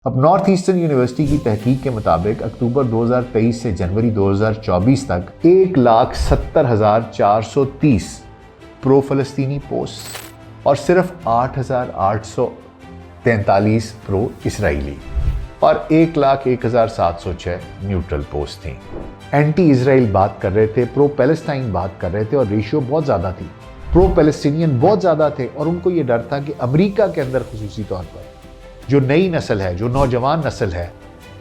اب north eastern university کی تحقیق کے مطابق اکتوبر 2023 سے جنوری 2024 تک 1,70,430 پرو فلسطینی پوسٹ اور صرف 8,843 پرو اسرائیلی اور 1,01,706 نیوٹرل پوسٹ تھیں۔ اینٹی اسرائیل بات کر رہے تھے، پرو پیلسٹائن بات کر رہے تھے اور ریشیو بہت زیادہ تھی۔ پرو پیلسٹینین بہت زیادہ تھے اور ان کو یہ ڈر تھا کہ امریکہ کے اندر خصوصی طور پر جو نئی نسل ہے، جو نوجوان نسل ہے،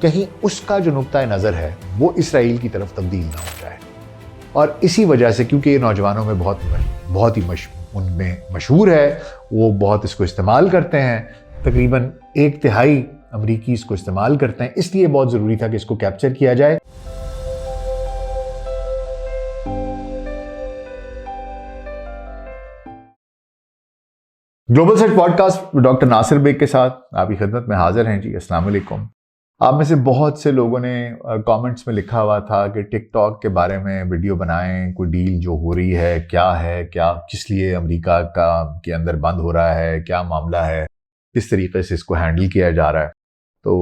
کہیں اس کا جو نقطہ نظر ہے وہ اسرائیل کی طرف تبدیل نہ ہو جائے۔ اور اسی وجہ سے کیونکہ یہ نوجوانوں میں بہت ہی ان میں مشہور ہے، وہ بہت اس کو استعمال کرتے ہیں، تقریباً 1/3 امریکی اس کو استعمال کرتے ہیں، اس لیے بہت ضروری تھا کہ اس کو کیپچر کیا جائے۔ Global set podcast doctor Nasir Baig کے ساتھ آپ کی خدمت میں حاضر ہیں جی۔ السلام علیکم۔ آپ میں سے بہت سے لوگوں نے کامنٹس میں لکھا ہوا تھا کہ ٹک ٹاک کے بارے میں ویڈیو بنائیں، کوئی ڈیل جو ہو رہی ہے کیا کس لیے امریکہ کے اندر بند ہو رہا ہے، کیا معاملہ ہے، کس طریقے سے اس کو ہینڈل کیا جا رہا ہے۔ تو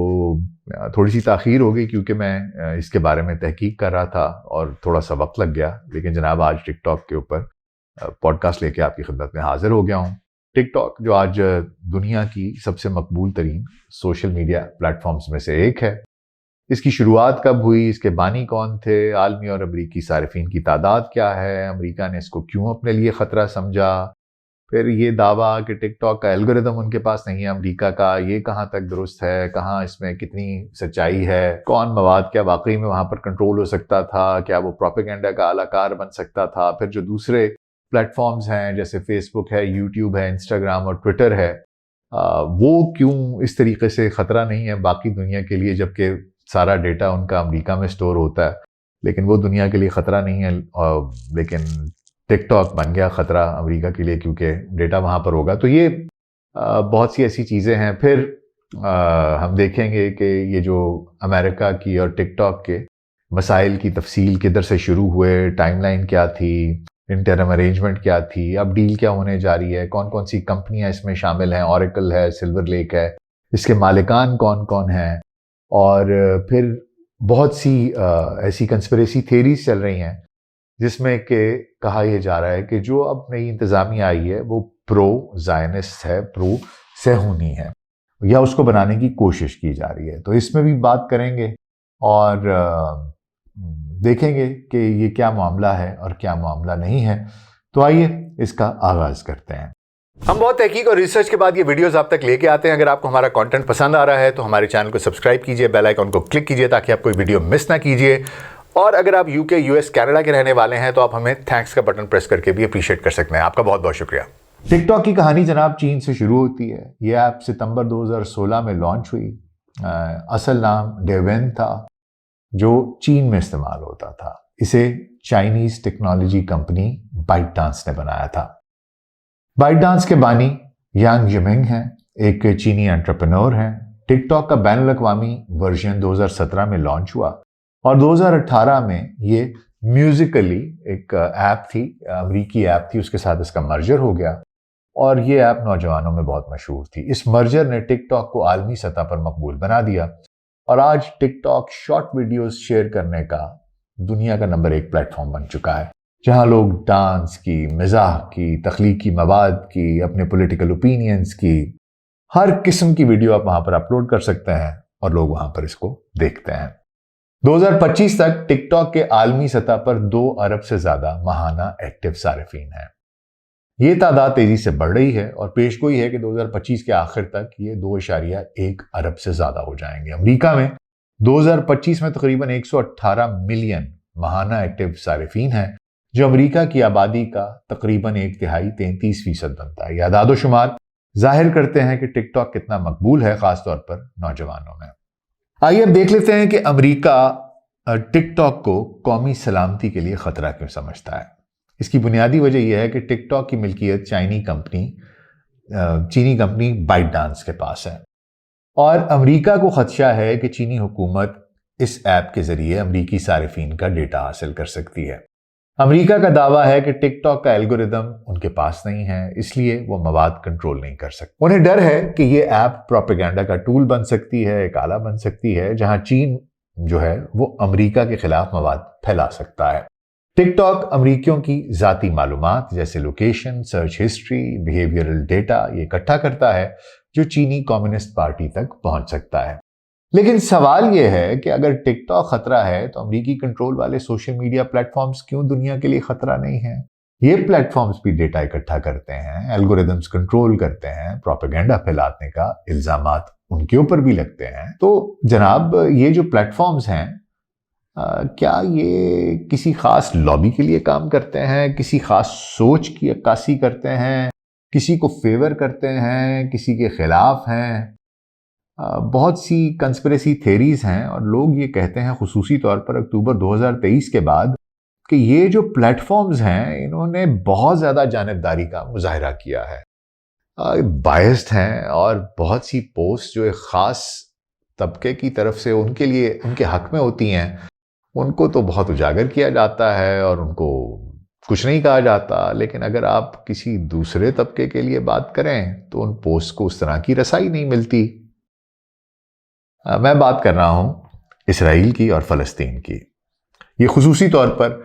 تھوڑی سی تاخیر ہو گئی کیونکہ میں اس کے بارے میں تحقیق کر رہا تھا اور تھوڑا سا وقت لگ گیا، لیکن جناب آج ٹک ٹاک کے اوپر پوڈ کاسٹ لے کے آپ کی خدمت میں حاضر ہو گیا ہوں۔ ٹک ٹاک جو آج دنیا کی سب سے مقبول ترین سوشل میڈیا پلیٹ فارمز میں سے ایک ہے۔ اس کی شروعات کب ہوئی، اس کے بانی کون تھے، عالمی اور امریکی صارفین کی تعداد کیا ہے، امریکہ نے اس کو کیوں اپنے لیے خطرہ سمجھا، پھر یہ دعویٰ کہ ٹک ٹاک کا الگوریدم ان کے پاس نہیں ہے امریکہ کا، یہ کہاں تک درست ہے، کہاں اس میں کتنی سچائی ہے، کون مواد کیا واقعی میں وہاں پر کنٹرول ہو سکتا تھا، کیا وہ پروپیگنڈا کا اعلی کار بن سکتا تھا، پھر جو دوسرے پلیٹ فارمز ہیں جیسے فیس بک ہے، یوٹیوب ہے، انسٹاگرام اور ٹویٹر ہے، وہ کیوں اس طریقے سے خطرہ نہیں ہے باقی دنیا کے لیے، جبکہ سارا ڈیٹا ان کا امریکہ میں سٹور ہوتا ہے، لیکن وہ دنیا کے لیے خطرہ نہیں ہے، لیکن ٹک ٹاک بن گیا خطرہ امریکہ کے لیے کیونکہ ڈیٹا وہاں پر ہوگا۔ تو یہ بہت سی ایسی چیزیں ہیں۔ پھر ہم دیکھیں گے کہ یہ جو امریکہ کی اور ٹک ٹاک کے مسائل کی تفصیل کدھر سے شروع ہوئے، ٹائم لائن کیا تھی، انٹرم ارینجمنٹ کیا تھی، اب ڈیل کیا ہونے جا رہی ہے، کون کون سی کمپنیاں اس میں شامل ہیں، اوریکل ہے، سلور لیک ہے، اس کے مالکان کون کون ہیں، اور پھر بہت سی ایسی کنسپریسی تھیریز چل رہی ہیں جس میں کہ کہا یہ جا رہا ہے کہ جو اب نئی انتظامیہ آئی ہے وہ پرو زائنسٹ ہے، پرو صہیونی ہے، یا اس کو بنانے کی کوشش کی جا رہی ہے۔ تو اس میں بھی بات کریں گے اور دیکھیں گے کہ یہ کیا معاملہ ہے اور کیا معاملہ نہیں ہے۔ تو آئیے اس کا آغاز کرتے ہیں۔ ہم بہت تحقیق اور ریسرچ کے بعد یہ ویڈیوز آپ تک لے کے آتے ہیں۔ اگر آپ کو ہمارا کانٹینٹ پسند آ رہا ہے تو ہمارے چینل کو سبسکرائب کیجئے، بیل آئیکن کو کلک کیجئے تاکہ آپ کوئی ویڈیو مس نہ کیجئے، اور اگر آپ UK US کینیڈا کے رہنے والے ہیں تو آپ ہمیں تھینکس کا بٹن پریس کر کے بھی اپریشیٹ کر سکتے ہیں۔ آپ کا بہت بہت شکریہ۔ ٹک ٹاک کی کہانی جناب چین سے شروع ہوتی ہے۔ یہ ایپ ستمبر 2016 میں لانچ ہوئی۔ اصل نام ڈیوین تھا جو چین میں استعمال ہوتا تھا۔ اسے Chinese technology company byte dance نے بنایا تھا۔ بائٹ ڈانس کے بانی یانگ جمنگ ہیں، ایک چینی انٹرپرینور ہیں۔ ٹک ٹاک کا بین الاقوامی ورژن 2017 میں لانچ ہوا اور 2018 میں یہ میوزیکلی ایک ایپ تھی، امریکی ایپ تھی، اس کے ساتھ اس کا مرجر ہو گیا اور یہ ایپ نوجوانوں میں بہت مشہور تھی۔ اس مرجر نے ٹک ٹاک کو عالمی سطح پر مقبول بنا دیا اور آج ٹک ٹاک شارٹ ویڈیوز شیئر کرنے کا دنیا کا نمبر 1 پلیٹ فارم بن چکا ہے، جہاں لوگ ڈانس کی، مزاح کی، تخلیقی مواد کی، اپنے پولیٹیکل اوپینینز کی، ہر قسم کی ویڈیو آپ وہاں پر اپلوڈ کر سکتے ہیں اور لوگ وہاں پر اس کو دیکھتے ہیں۔ 2025 تک ٹک ٹاک کے عالمی سطح پر 2 ارب سے زیادہ ماہانہ ایکٹیو صارفین ہیں۔ یہ تعداد تیزی سے بڑھ رہی ہے اور پیش گوئی ہے کہ 2025 کے آخر تک یہ 2.1 ارب سے زیادہ ہو جائیں گے۔ امریکہ میں 2025 میں تقریباً 118 ملین ماہانہ ایکٹیو صارفین ہیں، جو امریکہ کی آبادی کا تقریباً 1/3 33% بنتا ہے۔ یہ اعداد و شمار ظاہر کرتے ہیں کہ ٹک ٹاک کتنا مقبول ہے، خاص طور پر نوجوانوں میں۔ آئیے اب دیکھ لیتے ہیں کہ امریکہ ٹک ٹاک کو قومی سلامتی کے لیے خطرہ کیوں سمجھتا ہے۔ اس کی بنیادی وجہ یہ ہے کہ ٹک ٹاک کی ملکیت چینی کمپنی بائٹ ڈانس کے پاس ہے اور امریکہ کو خدشہ ہے کہ چینی حکومت اس ایپ کے ذریعے امریکی صارفین کا ڈیٹا حاصل کر سکتی ہے۔ امریکہ کا دعویٰ ہے کہ ٹک ٹاک کا الگوریدم ان کے پاس نہیں ہے، اس لیے وہ مواد کنٹرول نہیں کر سکتے۔ انہیں ڈر ہے کہ یہ ایپ پروپیگنڈا کا ٹول بن سکتی ہے، ایک آلہ بن سکتی ہے جہاں چین جو ہے وہ امریکہ کے خلاف مواد پھیلا سکتا ہے۔ ٹک ٹاک امریکیوں کی ذاتی معلومات جیسے location, search history, behavioural data یہ اکٹھا کرتا ہے جو چینی کمیونسٹ پارٹی تک پہنچ سکتا ہے۔ لیکن سوال یہ ہے کہ اگر ٹک ٹاک خطرہ ہے تو امریکی کنٹرول والے سوشل میڈیا پلیٹ فارمز کیوں دنیا کے لیے خطرہ نہیں ہیں؟ یہ پلیٹ فارمز بھی ڈیٹا اکٹھا کرتے ہیں، الگوریدمز کنٹرول کرتے ہیں، پروپیگنڈا پھیلانے کا الزامات ان کے اوپر بھی لگتے ہیں۔ تو جناب یہ جو پلیٹ فارمز ہیں کیا یہ کسی خاص لابی کے لیے کام کرتے ہیں، کسی خاص سوچ کی عکاسی کرتے ہیں، کسی کو فیور کرتے ہیں، کسی کے خلاف ہیں؟ بہت سی کنسپریسی تھیریز ہیں اور لوگ یہ کہتے ہیں خصوصی طور پر اکتوبر 2023 کے بعد کہ یہ جو پلیٹ فارمز ہیں انہوں نے بہت زیادہ جانبداری کا مظاہرہ کیا ہے، بائسڈ ہیں، اور بہت سی پوسٹ جو ایک خاص طبقے کی طرف سے ان کے لیے ان کے حق میں ہوتی ہیں ان کو تو بہت اجاگر کیا جاتا ہے اور ان کو کچھ نہیں کہا جاتا، لیکن اگر آپ کسی دوسرے طبقے کے لیے بات کریں تو ان پوسٹ کو اس طرح کی رسائی نہیں ملتی۔ میں بات کر رہا ہوں اسرائیل کی اور فلسطین کی۔ یہ خصوصی طور پر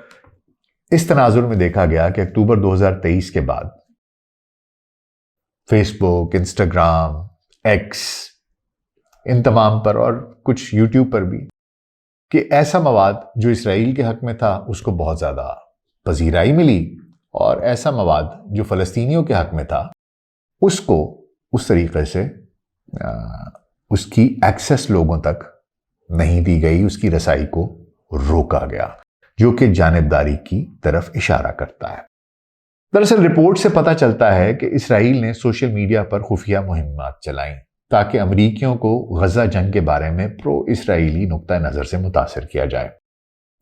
اس تناظر میں دیکھا گیا کہ اکتوبر 2023 کے بعد فیس بک، انسٹاگرام، ایکس، ان تمام پر اور کچھ یوٹیوب پر بھی کہ ایسا مواد جو اسرائیل کے حق میں تھا اس کو بہت زیادہ پذیرائی ملی، اور ایسا مواد جو فلسطینیوں کے حق میں تھا اس کو اس طریقے سے اس کی ایکسس لوگوں تک نہیں دی گئی، اس کی رسائی کو روکا گیا، جو کہ جانبداری کی طرف اشارہ کرتا ہے۔ دراصل رپورٹ سے پتہ چلتا ہے کہ اسرائیل نے سوشل میڈیا پر خفیہ مہمات چلائیں تاکہ امریکیوں کو غزہ جنگ کے بارے میں پرو اسرائیلی نقطہ نظر سے متاثر کیا جائے۔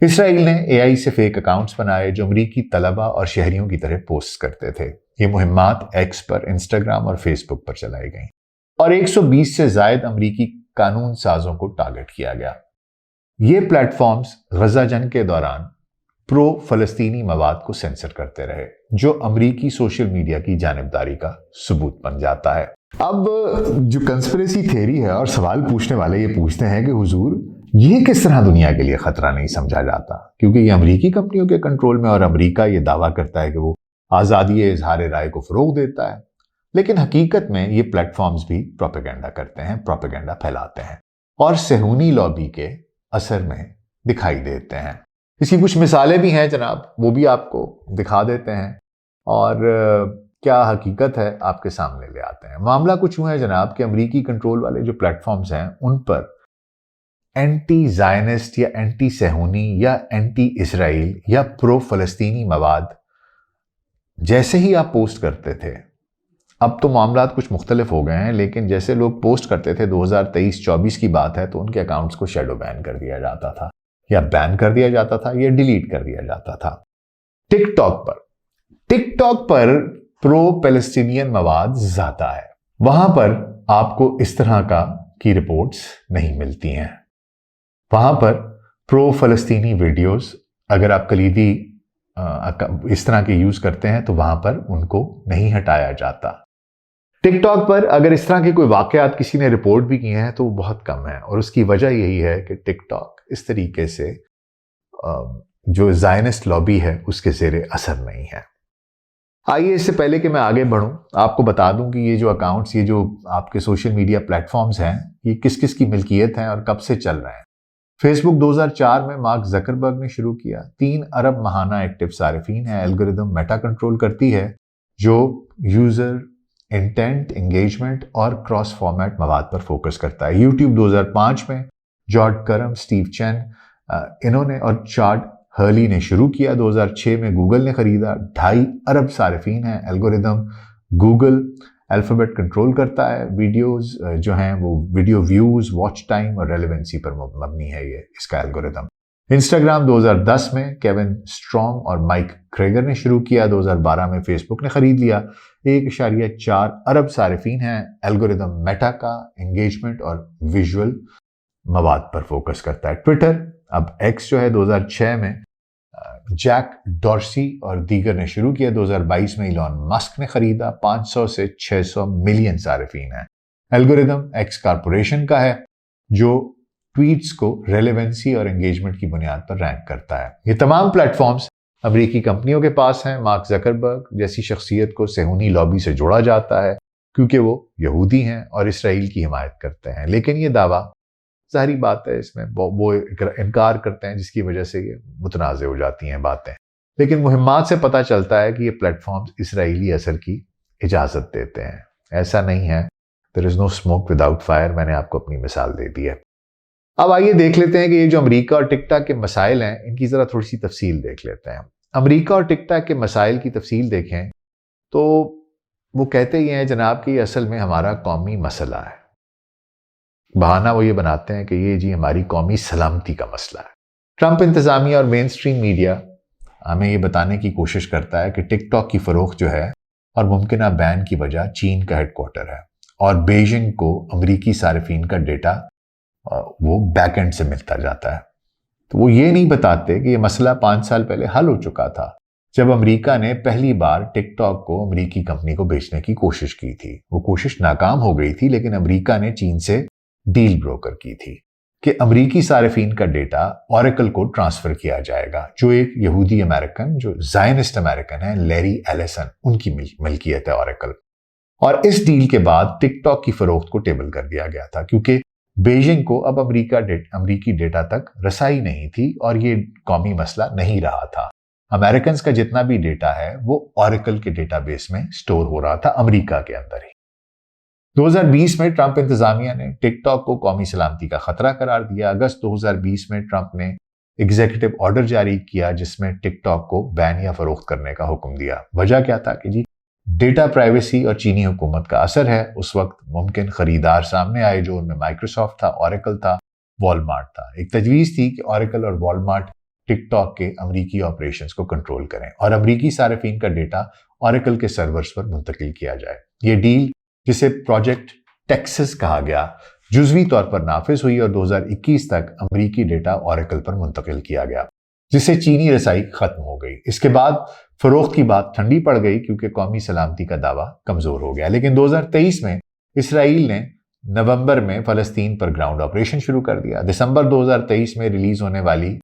اسرائیل نے اے آئی سے فیک اکاؤنٹس بنائے جو امریکی طلبہ اور شہریوں کی طرح پوسٹ کرتے تھے۔ یہ مہمات ایکس پر، انسٹاگرام اور فیس بک پر چلائی گئیں اور 120 سے زائد امریکی قانون سازوں کو ٹارگٹ کیا گیا۔ یہ پلیٹ فارمز غزہ جنگ کے دوران پرو فلسطینی مواد کو سینسر کرتے رہے، جو امریکی سوشل میڈیا کی جانبداری کا ثبوت بن جاتا ہے۔ اب جو کنسپریسی تھیری ہے اور سوال پوچھنے والے یہ پوچھتے ہیں کہ حضور یہ کس طرح دنیا کے لیے خطرہ نہیں سمجھا جاتا، کیونکہ یہ امریکی کمپنیوں کے کنٹرول میں اور امریکہ یہ دعویٰ کرتا ہے کہ وہ آزادی اظہار رائے کو فروغ دیتا ہے، لیکن حقیقت میں یہ پلیٹ فارمز بھی پروپیگنڈا کرتے ہیں، پروپیگنڈا پھیلاتے ہیں اور صہیونی لابی کے اثر میں دکھائی دیتے ہیں۔ اس کی کچھ مثالیں بھی ہیں جناب، وہ بھی آپ کو دکھا دیتے ہیں اور کیا حقیقت ہے آپ کے سامنے لے آتے ہیں۔ معاملہ کچھ یوں ہے جناب کہ امریکی کنٹرول والے جو پلیٹ فارمز ہیں ان پر اینٹی زائنسٹ یا اینٹی صہیونی یا اینٹی اسرائیل یا پرو فلسطینی مواد جیسے ہی آپ پوسٹ کرتے تھے، اب تو معاملات کچھ مختلف ہو گئے ہیں، لیکن جیسے لوگ پوسٹ کرتے تھے 2023-24 کی بات ہے تو ان کے اکاؤنٹس کو شیڈو بین کر دیا جاتا تھا یا بین کر دیا جاتا تھا یا ڈیلیٹ کر دیا جاتا تھا۔ ٹک ٹاک پر پرو پیلسٹینین مواد زیادہ ہے، وہاں پر آپ کو اس طرح کی رپورٹس نہیں ملتی ہیں۔ وہاں پر پرو فلسطینی ویڈیوز اگر آپ کلیدی اس طرح کے یوز کرتے ہیں تو وہاں پر ان کو نہیں ہٹایا جاتا۔ ٹک ٹاک پر اگر اس طرح کے کوئی واقعات کسی نے رپورٹ بھی کیے ہیں تو وہ بہت کم ہیں، اور اس کی وجہ یہی ہے کہ ٹک ٹاک اس طریقے سے جو زائنسٹ لابی ہے اس کے زیر اثر نہیں ہے۔ آئیے اس سے پہلے کہ میں آگے بڑھوں آپ کو بتا دوں کہ یہ جو اکاؤنٹس، یہ جو آپ کے سوشل میڈیا پلیٹ فارمز ہیں، یہ کس کس کی ملکیت ہیں اور کب سے چل رہے ہیں۔ فیس بک 2004 میں مارک زکربرگ نے شروع کیا، 3 ارب ماہانہ ایکٹیو صارفین ہیں۔ الگوریدم میٹا کنٹرول کرتی ہے جو یوزر انٹینٹ، انگیجمنٹ اور کراس فارمیٹ مواد پر فوکس کرتا ہے۔ یوٹیوب 2005 میں جارڈ کرم، اسٹیو چین انہوں نے اور چارڈ ہرلی نے شروع کیا۔ 2006 میں گوگل نے خریدا، 2.5 ارب صارفین ہیں۔ الگوریدم گوگل الفابیٹ کنٹرول کرتا ہے، ویڈیوز جو ہیں وہ ویڈیو ویوز، واچ ٹائم اور ریلیونسی پر مبنی ہے یہ اس کا الگوریدم۔ انسٹاگرام 2010 میں کیون اسٹرانگ اور مائک کریگر نے شروع کیا۔ 2012 میں فیس بک نے خرید لیا۔ 1.4 ارب صارفین ہیں۔ الگوریدم میٹا کا انگیجمنٹ اور ویژول مواد پر فوکس کرتا ہے۔ ٹویٹر اب ایکس جو ہے 2006 میں جیک ڈورسی اور دیگر نے شروع کیا. 2022 میں ایلون مسک نے خریدا. 500 سے 600 ملین صارفین ہیں. الگوریدم ایکس کارپوریشن کا ہے جو ٹویٹس کو ریلیونسی اور انگیجمنٹ کی بنیاد پر رینک کرتا ہے. یہ تمام پلیٹ فارمز امریکی کمپنیوں کے پاس ہیں. مارک زکربرگ جیسی شخصیت کو صہیونی لابی سے جوڑا جاتا ہے کیونکہ وہ یہودی ہیں اور اسرائیل کی حمایت کرتے ہیں. لیکن یہ دعویٰ ظاہری بات ہے اس میں وہ انکار کرتے ہیں جس کی وجہ سے یہ متنازع ہو جاتی ہیں باتیں. لیکن مہمات سے پتہ چلتا ہے کہ یہ پلیٹ فارمز اسرائیلی اثر کی اجازت دیتے ہیں. ایسا نہیں ہے. There is no smoke without fire. میں نے آپ کو اپنی مثال دے دی ہے. اب آئیے دیکھ لیتے ہیں کہ یہ جو امریکہ اور ٹک ٹاک کے مسائل ہیں ان کی ذرا تھوڑی سی تفصیل دیکھ لیتے ہیں. امریکہ اور ٹک ٹاک کے مسائل کی تفصیل دیکھیں تو وہ کہتے ہی ہیں جناب کہ یہ اصل میں ہمارا قومی مسئلہ ہے. بہانہ وہ یہ بناتے ہیں کہ یہ جی ہماری قومی سلامتی کا مسئلہ ہے. ٹرمپ انتظامیہ اور مین سٹریم میڈیا ہمیں یہ بتانے کی کوشش کرتا ہے کہ ٹک ٹاک کی فروخت جو ہے اور ممکنہ بین کی وجہ چین کا ہیڈ کوارٹر ہے اور بیجنگ کو امریکی صارفین کا ڈیٹا وہ بیک اینڈ سے ملتا جاتا ہے. تو وہ یہ نہیں بتاتے کہ یہ مسئلہ 5 سال پہلے حل ہو چکا تھا جب امریکہ نے پہلی بار ٹک ٹاک کو امریکی کمپنی کو بیچنے کی کوشش کی تھی. وہ کوشش ناکام ہو گئی تھی لیکن امریکہ نے چین سے ڈیل بروکر کی تھی کہ امریکی صارفین کا ڈیٹا اوریکل کو ٹرانسفر کیا جائے گا جو ایک یہودی امریکن جو زائنسٹ امریکن ہے لیری ایلیسن ان کی ملکیت ہے اوریکل. اور اس ڈیل کے بعد ٹک ٹاک کی فروخت کو ٹیبل کر دیا گیا تھا کیونکہ بیجنگ کو اب امریکی ڈیٹا تک رسائی نہیں تھی اور یہ قومی مسئلہ نہیں رہا تھا. امریکنز کا جتنا بھی ڈیٹا ہے وہ اوریکل کے ڈیٹا بیس میں سٹور ہو رہا تھا امریکہ کے اندر ہی. 2020 میں ٹرمپ انتظامیہ نے ٹک ٹاک کو قومی سلامتی کا خطرہ قرار دیا. اگست 2020 میں ٹرمپ نے ایگزیکٹو آرڈر جاری کیا جس میں ٹک ٹاک کو بین یا فروخت کرنے کا حکم دیا. وجہ کیا تھا کہ جی ڈیٹا پرائیویسی اور چینی حکومت کا اثر ہے. اس وقت ممکن خریدار سامنے آئے جو ان میں مائکروسافٹ تھا, اوریکل تھا, والمارٹ تھا. ایک تجویز تھی کہ اوریکل اور والمارٹ ٹک ٹاک کے امریکی آپریشنز کو کنٹرول کریں اور امریکی صارفین کا ڈیٹا اوریکل کے سرورز پر منتقل کیا جائے. یہ ڈیل جسے پروجیکٹ ٹیکسس کہا گیا جزوی طور پر نافذ ہوئی اور 2021 تک امریکی ڈیٹا اوریکل پر منتقل کیا گیا جس سے چینی رسائی ختم ہو گئی. اس کے بعد فروخت کی بات ٹھنڈی پڑ گئی کیونکہ قومی سلامتی کا دعویٰ کمزور ہو گیا. لیکن 2023 میں اسرائیل نے نومبر میں فلسطین پر گراؤنڈ آپریشن شروع کر دیا. دسمبر 2023 میں ریلیز ہونے والی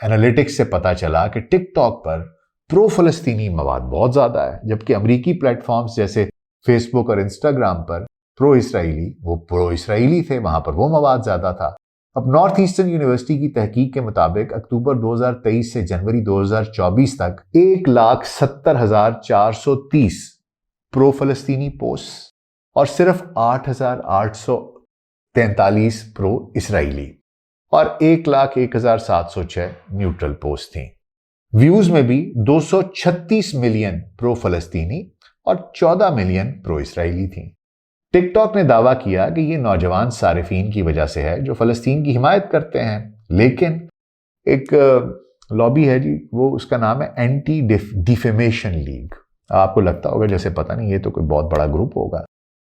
اینالیٹکس سے پتا چلا کہ ٹک ٹاک پر پرو فلسطینی مواد بہت زیادہ ہے جبکہ امریکی پلیٹ فارمز جیسے فیس بک اور انسٹاگرام پر پرو اسرائیلی تھے, وہاں پر وہ مواد زیادہ تھا. اب نارتھ ایسٹرن یونیورسٹی کی تحقیق کے مطابق اکتوبر 2023 سے جنوری 2024 تک 1,70,430 پرو فلسطینی پوسٹ اور صرف 8,843 پرو اسرائیلی اور 1,01,706 نیوٹرل پوسٹ تھیں. ویوز میں بھی 236 ملین پرو فلسطینی اور 14 ملین پرو اسرائیلی تھیں. ٹک ٹاک نے دعویٰ کیا کہ یہ نوجوان صارفین کی وجہ سے ہے جو فلسطین کی حمایت کرتے ہیں. لیکن ایک لابی ہے جی, وہ اس کا نام ہے اینٹی ڈیفیمیشن لیگ. آپ کو لگتا ہوگا جیسے پتہ نہیں یہ تو کوئی بہت بڑا گروپ ہوگا,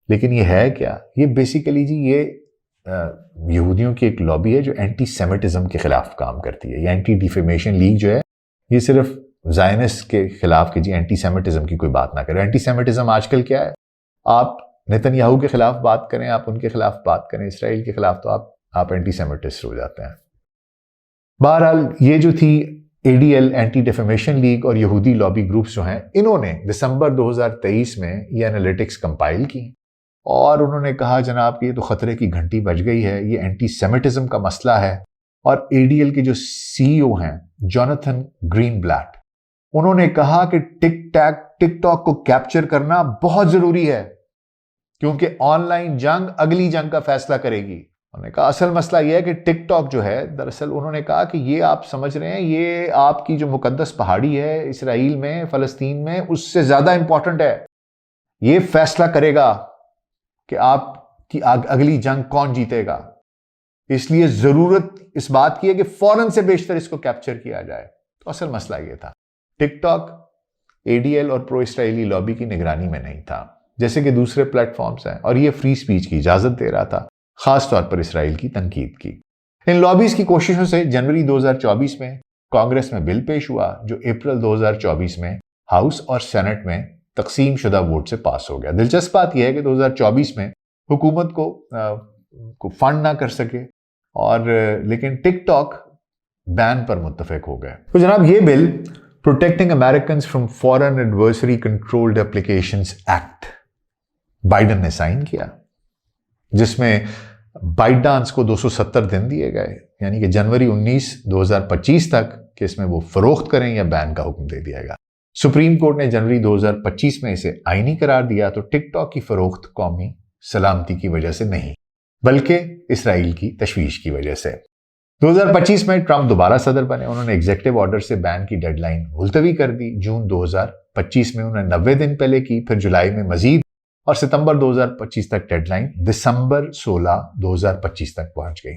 لیکن یہ ہے کیا؟ یہ بیسیکلی جی یہ یہودیوں کی ایک لابی ہے جو اینٹی سیمیٹزم کے خلاف کام کرتی ہے. یہ اینٹی ڈیفیمیشن لیگ جو ہے یہ صرف زائنس کے خلاف کہ جی اینٹی سیمیٹزم کی کوئی بات نہ کریں. اینٹی سیمیٹزم آج کل کیا ہے؟ آپ نیتن یاہو کے خلاف بات کریں, آپ ان کے خلاف بات کریں, اسرائیل کے خلاف, تو آپ اینٹی سیمیٹسٹ ہو جاتے ہیں. بہرحال یہ جو تھی ADL اینٹی ڈیفیمیشن لیگ اور یہودی لابی گروپس جو ہیں, انہوں نے دسمبر 2023 میں یہ انالیٹکس کمپائل کی اور انہوں نے کہا جناب کہ یہ تو خطرے کی گھنٹی بج گئی ہے, یہ اینٹی سیمیٹزم کا مسئلہ ہے. اور ADL کے جو CEO ہیں جوناتھن گرین بلیٹ, انہوں نے کہا کہ ٹک ٹاک کو کیپچر کرنا بہت ضروری ہے کیونکہ آن لائن جنگ اگلی جنگ کا فیصلہ کرے گی. انہوں نے کہا اصل مسئلہ یہ ہے کہ ٹک ٹاک جو ہے, دراصل انہوں نے کہا کہ یہ آپ سمجھ رہے ہیں یہ آپ کی جو مقدس پہاڑی ہے اسرائیل میں, فلسطین میں, اس سے زیادہ امپورٹنٹ ہے. یہ فیصلہ کرے گا کہ آپ کی اگلی جنگ کون جیتے گا. اس لیے ضرورت اس بات کی ہے کہ فوراً سے بیشتر اس کو کیپچر کیا جائے. تو اصل مسئلہ یہ تھا. ٹک ٹاک ADL اور پرو اسرائیلی لابی کی نگرانی میں نہیں تھا جیسے کہ دوسرے پلیٹ فارمز ہیں, اور یہ فری سپیچ کی اجازت دے رہا تھا, خاص طور پر اسرائیل کی تنقید کی. ان لابیز کی کوششوں سے جنوری 2024 میں کانگریس میں بل پیش ہوا جو اپریل 2024 میں ہاؤس اور سینٹ میں تقسیم شدہ ووٹ سے پاس ہو گیا۔ دلچسپ بات یہ ہے کہ 2024 میں حکومت کو فنڈ نہ کر سکے اور لیکن ٹک ٹاک بین پر متفق ہو گئے۔ تو جناب یہ bill protecting Americans from foreign adversary controlled applications act Biden نے سائن کیا، جس میں بائٹ ڈانس کو 270 دن دیے گئے، یعنی کہ جنوری 19 2025 تک کہ اس میں وہ فروخت کریں یا بین کا حکم دے دیا گا۔ سپریم کورٹ نے جنوری 2025 میں اسے آئینی قرار دیا تو ٹک ٹاک کی فروخت قومی سلامتی کی وجہ سے نہیں بلکہ اسرائیل کی تشویش کی وجہ سے۔ 2025 میں ٹرمپ دوبارہ صدر بنے، انہوں نے ایگزیکٹو آرڈر سے بین کی ڈیڈ لائن ملتوی کر دی۔ جون 2025 میں انہوں نے 90 دن پہلے کی، پھر جولائی میں مزید، اور ستمبر 2025 تک ڈیڈ لائن دسمبر 16 2025 تک پہنچ گئی۔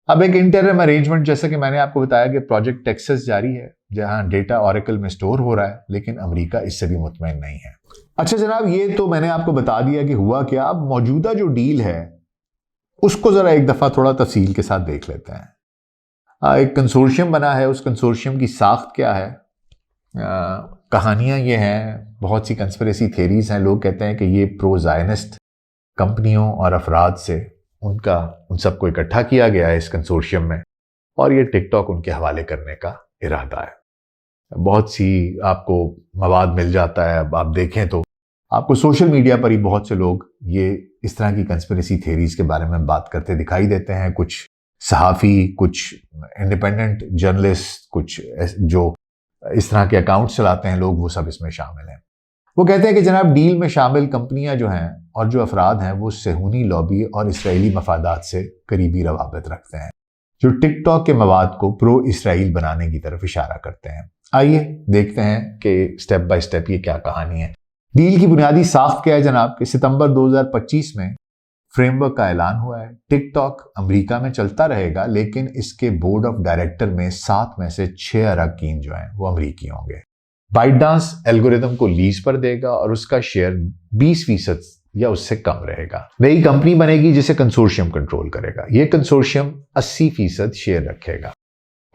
اب ایک انٹرم ارینجمنٹ جیسا کہ میں نے آپ کو بتایا کہ پروجیکٹ ٹیکسس جاری ہے جہاں ڈیٹا اوریکل میں سٹور ہو رہا ہے، لیکن امریکہ اس سے بھی مطمئن نہیں ہے۔ اچھا جناب، یہ تو میں نے آپ کو بتا دیا کہ ہوا کیا۔ اب موجودہ جو ڈیل ہے اس کو ذرا ایک دفعہ تھوڑا تفصیل کے ساتھ دیکھ لیتے ہیں۔ ایک کنسورشیم بنا ہے، اس کنسورشیم کی ساخت کیا ہے؟ کہانیاں یہ ہیں، بہت سی کنسپریسی تھیریز ہیں۔ لوگ کہتے ہیں کہ یہ پرو زائنسٹ کمپنیوں اور افراد سے ان سب کو اکٹھا کیا گیا ہے اس کنسورشیم میں، اور یہ ٹک ٹاک ان کے حوالے کرنے کا ارادہ ہے۔ بہت سی آپ کو مواد مل جاتا ہے، اب آپ دیکھیں تو آپ کو سوشل میڈیا پر ہی بہت سے لوگ یہ اس طرح کی کنسپریسی تھیریز کے بارے میں بات کرتے دکھائی دیتے ہیں۔ کچھ صحافی، کچھ انڈیپینڈنٹ جرنلسٹ، کچھ جو اس طرح کے اکاؤنٹس چلاتے ہیں لوگ، وہ سب اس میں شامل ہیں۔ وہ کہتے ہیں کہ جناب ڈیل میں شامل کمپنیاں جو ہیں اور جو افراد ہیں وہ صہیونی لابی اور اسرائیلی مفادات سے قریبی روابط رکھتے ہیں، جو ٹک ٹاک کے مواد کو پرو اسرائیل بنانے کی طرف اشارہ کرتے ہیں۔ آئیے دیکھتے ہیں کہ سٹیپ بائی سٹیپ یہ کیا کہانی ہے۔ ڈیل کی بنیادی ساخت کیا ہے جناب؟ کہ ستمبر 2025 میں فریم ورک کا اعلان ہوا ہے۔ ٹک ٹاک امریکہ میں چلتا رہے گا، لیکن اس کے بورڈ آف ڈائریکٹر میں 7 میں سے 6 اراکین جو ہیں وہ امریکی ہوں گے۔ بائٹ ڈانس الگوریدم کو لیز پر دے گا اور اس کا شیئر 20% یا اس سے کم رہے گا۔ نئی کمپنی بنے گی جسے کنسورشیم کنٹرول کرے گا۔ یہ کنسورشیم 80% شیئر رکھے گا،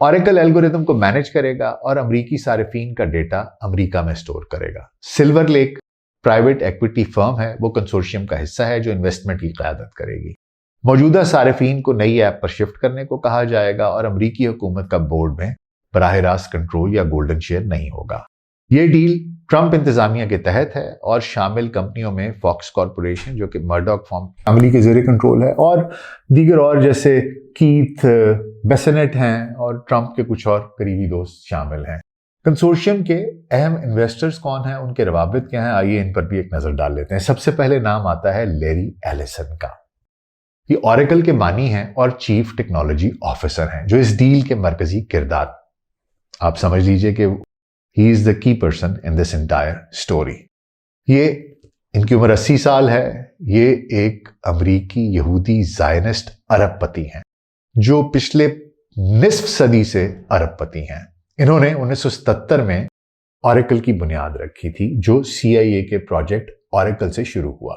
اوریکل الگوریدم کو مینج کرے گا اور امریکی صارفین کا ڈیٹا امریکہ میں سٹور کرے گا۔ سلور لیک پرائیویٹ ایکویٹی فرم ہے، وہ کنسورشیم کا حصہ ہے جو انویسٹمنٹ کی قیادت کرے گی۔ موجودہ صارفین کو نئی ایپ پر شفٹ کرنے کو کہا جائے گا اور امریکی حکومت کا بورڈ میں براہ راست کنٹرول یا گولڈن شیئر نہیں ہوگا۔ یہ ڈیل ٹرمپ انتظامیہ کے تحت ہے اور شامل کمپنیوں میں فاکس کارپوریشن جو کہ مرڈاک فیملی کے زیر کنٹرول ہے، اور دیگر اور جیسے کیتھ بیسنٹ ہیں اور ٹرمپ کے کچھ اور قریبی دوست شامل ہیں۔ کنسورشیم کے اہم انویسٹرز کون ہیں، ان کے روابط کیا ہیں، آئیے ان پر بھی ایک نظر ڈال لیتے ہیں۔ سب سے پہلے نام آتا ہے لیری ایلیسن کا۔ یہ اوریکل کے بانی ہیں اور چیف ٹیکنالوجی آفیسر ہیں جو اس ڈیل کے مرکزی کردار، آپ سمجھ لیجئے کہ he is the key person in this entire story۔ یہ ان کی عمر 80 سال ہے۔ یہ ایک امریکی یہودی زائنسٹ ارب پتی ہیں جو پچھلے نصف صدی سے ارب پتی ہیں۔ انہوں نے 1977 میں اوریکل کی بنیاد رکھی تھی جو CIA کے پروجیکٹ اوریکل سے شروع ہوا۔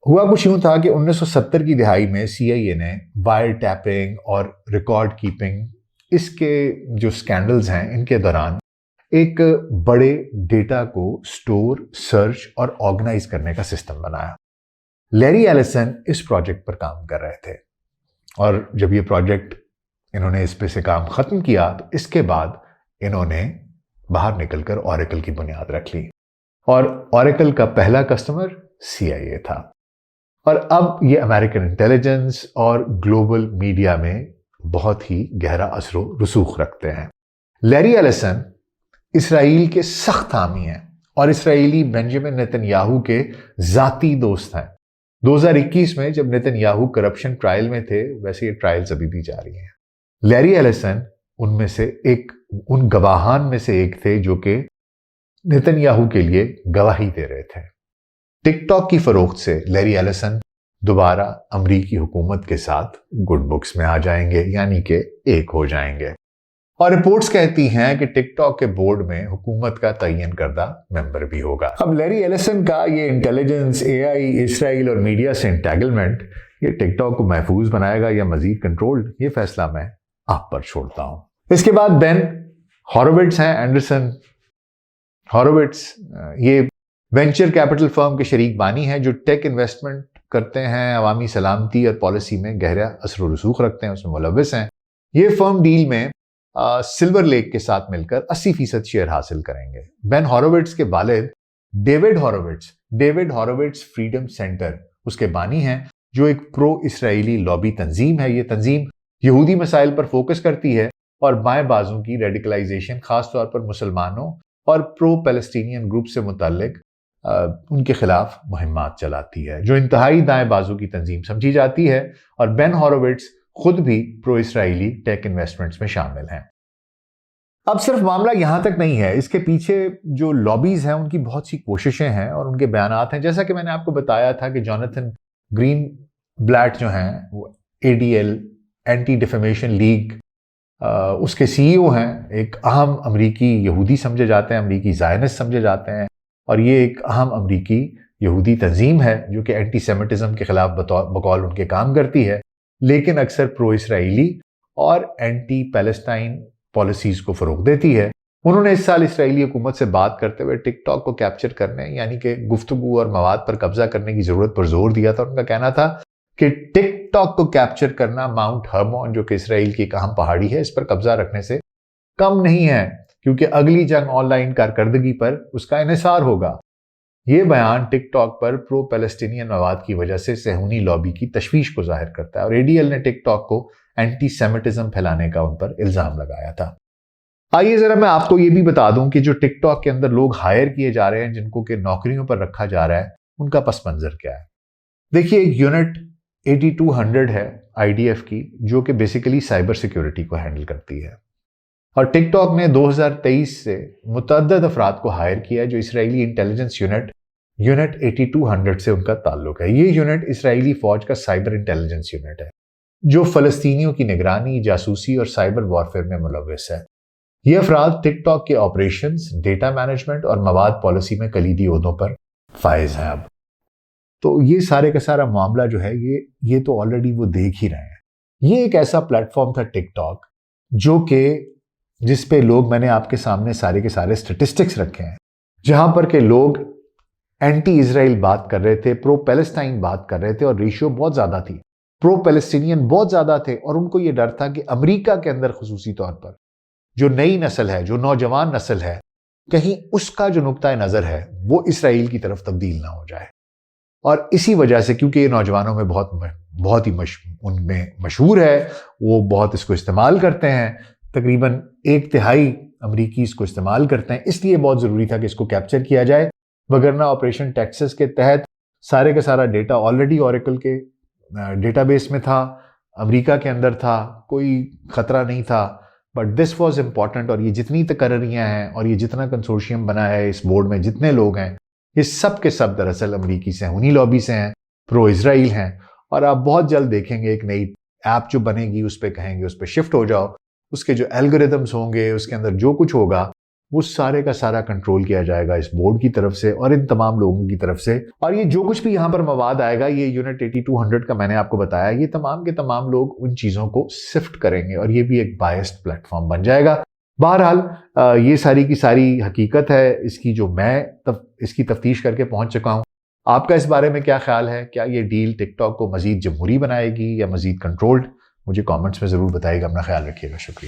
ہوا کچھ یوں تھا کہ 1970 کی دہائی میں CIA نے وائر ٹیپنگ اور ریکارڈ کیپنگ، اس کے جو سکینڈلز ہیں ان کے دوران ایک بڑے ڈیٹا کو سٹور، سرچ اور آرگنائز کرنے کا سسٹم بنایا۔ لیری ایلیسن اس پروجیکٹ پر کام کر رہے تھے، اور جب یہ پروجیکٹ انہوں نے اس پہ سے کام ختم کیا تو اس کے بعد انہوں نے باہر نکل کر اوریکل کی بنیاد رکھ لی، اور اوریکل کا پہلا کسٹمر CIA تھا، اور اب یہ امریکن انٹیلیجنس اور گلوبل میڈیا میں بہت ہی گہرا اثر و رسوخ رکھتے ہیں۔ لیری ایلیسن اسرائیل کے سخت حامی ہیں اور اسرائیلی بنجامن نیتن یاہو کے ذاتی دوست ہیں۔ 2021 میں جب نیتن یاہو کرپشن ٹرائل میں تھے، ویسے یہ ٹرائلز ابھی بھی جاری ہیں۔ لیری ایلیسن ان گواہان میں سے ایک تھے جو کہ نیتن یاہو کے لیے گواہی دے رہے تھے۔ ٹک ٹاک کی فروخت سے لیری ایلیسن دوبارہ امریکی حکومت کے ساتھ گڈ بکس میں آ جائیں گے، یعنی کہ ایک ہو جائیں گے، اور رپورٹس کہتی ہیں کہ ٹک ٹاک کے بورڈ میں حکومت کا تعین کردہ ممبر بھی ہوگا۔ اب لیری ایلیسن کا یہ انٹیلیجنس، AI، اسرائیل اور میڈیا سے انٹیگلمنٹ یہ ٹک ٹاک کو محفوظ بنائے گا یا مزید کنٹرول، یہ فیصلہ میں آپ پر چھوڑتا ہوں۔ اس کے بعد بین ہارووٹس ہیں، اینڈرسن ہارووٹس، یہ وینچر کیپٹل فرم کے شریک بانی ہیں جو ٹیک انویسٹمنٹ کرتے ہیں، عوامی سلامتی اور پالیسی میں گہرا اثر و رسوخ رکھتے ہیں، اس میں ملوث ہیں۔ یہ فرم ڈیل میں سلور لیک کے ساتھ مل کر 80% شیئر حاصل کریں گے۔ بین ہارووٹس کے والد ڈیوڈ ہارووٹس فریڈم سینٹر اس کے بانی ہیں، جو ایک پرو اسرائیلی لابی تنظیم ہے۔ یہ تنظیم یہودی مسائل پر فوکس کرتی ہے اور بائیں بازو کی ریڈیکلائزیشن، خاص طور پر مسلمانوں اور پرو پیلسٹینین گروپ سے متعلق ان کے خلاف مہمات چلاتی ہے، جو انتہائی دائیں بازو کی تنظیم سمجھی جاتی ہے۔ اور بین ہارووٹس خود بھی پرو اسرائیلی ٹیک انویسٹمنٹس میں شامل ہیں۔ اب صرف معاملہ یہاں تک نہیں ہے، اس کے پیچھے جو لابیز ہیں ان کی بہت سی کوششیں ہیں اور ان کے بیانات ہیں۔ جیسا کہ میں نے آپ کو بتایا تھا کہ جوناتھن گرین بلیٹ جو ہیں وہ ADL اینٹی ڈیفیمیشن لیگ اس کے CEO ہیں، ایک اہم امریکی یہودی سمجھے جاتے ہیں، امریکی زائنسٹ سمجھے جاتے ہیں، اور یہ ایک اہم امریکی یہودی تنظیم ہے جو کہ اینٹی سیمیٹزم کے خلاف بقول ان کے کام کرتی ہے، لیکن اکثر پرو اسرائیلی اور اینٹی پیلسٹائن پالیسیز کو فروغ دیتی ہے۔ انہوں نے اس سال اسرائیلی حکومت سے بات کرتے ہوئے ٹک ٹاک کو کیپچر کرنے، یعنی کہ گفتگو اور مواد پر قبضہ کرنے کی ضرورت پر زور دیا تھا۔ ان کا کہنا تھا کہ ٹک ٹاک کو کیپچر کرنا ماؤنٹ ہرمون، جو کہ اسرائیل کی ایک اہم پہاڑی ہے، اس پر قبضہ رکھنے سے کم نہیں ہے، کیونکہ اگلی جنگ آن لائن کارکردگی پر اس کا انحصار ہوگا۔ یہ بیان ٹک ٹاک پر پرو پیلسٹینین مواد کی وجہ سے صہیونی لابی کی تشویش کو ظاہر کرتا ہے، اور ADL نے ٹک ٹاک کو اینٹی سیمیٹزم پھیلانے کا ان پر الزام لگایا تھا۔ آئیے ذرا میں آپ کو یہ بھی بتا دوں کہ جو ٹک ٹاک کے اندر لوگ ہائر کیے جا رہے ہیں، جن کو کہ نوکریوں پر رکھا جا رہا ہے، ان کا پس منظر کیا ہے۔ دیکھیے، ایک یونٹ 8200 ہے IDF کی، جو کہ بیسیکلی سائبر سیکیورٹی کو ہینڈل کرتی ہے، اور ٹک ٹاک نے 2023 سے متعدد افراد کو ہائر کیا ہے جو اسرائیلی انٹیلیجنس یونٹ 8200 سے ان کا تعلق ہے۔ یہ یونٹ اسرائیلی فوج کا سائبر انٹیلیجنس یونٹ ہے جو فلسطینیوں کی نگرانی، جاسوسی اور سائبر وارفیئر میں ملوث ہے۔ یہ افراد ٹک ٹاک کے آپریشنز، ڈیٹا مینجمنٹ اور مواد پالیسی میں کلیدی عہدوں پر فائز ہیں۔ اب تو یہ سارے کا سارا معاملہ جو ہے یہ تو آلریڈی وہ دیکھ ہی رہے ہیں۔ یہ ایک ایسا پلیٹ فارم تھا ٹک ٹاک جو کہ جس پہ لوگ، میں نے آپ کے سامنے سارے کے سارے سٹیٹسٹکس رکھے ہیں، جہاں پر کہ لوگ اینٹی اسرائیل بات کر رہے تھے، پرو پیلسٹائن بات کر رہے تھے، اور ریشیو بہت زیادہ تھی، پرو پیلسٹینین بہت زیادہ تھے، اور ان کو یہ ڈر تھا کہ امریکہ کے اندر خصوصی طور پر جو نئی نسل ہے، جو نوجوان نسل ہے، کہیں اس کا جو نقطۂ نظر ہے وہ اسرائیل کی طرف تبدیل نہ ہو جائے۔ اور اسی وجہ سے، کیونکہ یہ نوجوانوں میں بہت ہی ان میں مشہور ہے، وہ بہت اس کو استعمال کرتے ہیں، تقریباً 1/3 امریکی اس کو استعمال کرتے ہیں، اس لیے بہت ضروری تھا کہ اس کو کیپچر کیا جائے، وگرنہ آپریشن ٹیکسس کے تحت سارے کا سارا ڈیٹا آلریڈی اوریکل کے ڈیٹا بیس میں تھا، امریکہ کے اندر تھا، کوئی خطرہ نہیں تھا، بٹ دس واز امپورٹنٹ۔ اور یہ جتنی تقرریاں ہیں اور یہ جتنا کنسورشیم بنا ہے اس بورڈ میں، جتنے لوگ ہیں، یہ سب کے سب دراصل امریکی صہیونی لابی سے ہیں، پرو اسرائیل ہیں، اور آپ بہت جلد دیکھیں گے ایک نئی ایپ جو بنے گی، اس پہ کہیں گے اس پہ شفٹ ہو جاؤ، اس کے جو الگوریدمز ہوں گے، اس کے اندر جو کچھ ہوگا، وہ سارے کا سارا کنٹرول کیا جائے گا اس بورڈ کی طرف سے اور ان تمام لوگوں کی طرف سے۔ اور یہ جو کچھ بھی یہاں پر مواد آئے گا، یہ یونٹ 8200 کا میں نے آپ کو بتایا، یہ تمام کے تمام لوگ ان چیزوں کو سفٹ کریں گے، اور یہ بھی ایک بائسڈ پلیٹ فارم بن جائے گا۔ بہرحال یہ ساری کی ساری حقیقت ہے، اس کی جو میں اس کی تفتیش کر کے پہنچ چکا ہوں۔ آپ کا اس بارے میں کیا خیال ہے؟ کیا یہ ڈیل ٹک ٹاک کو مزید جمہوری بنائے گی یا مزید کنٹرولڈ؟ مجھے کامنٹس میں ضرور بتائیے گا۔ اپنا خیال رکھیے گا، شکریہ۔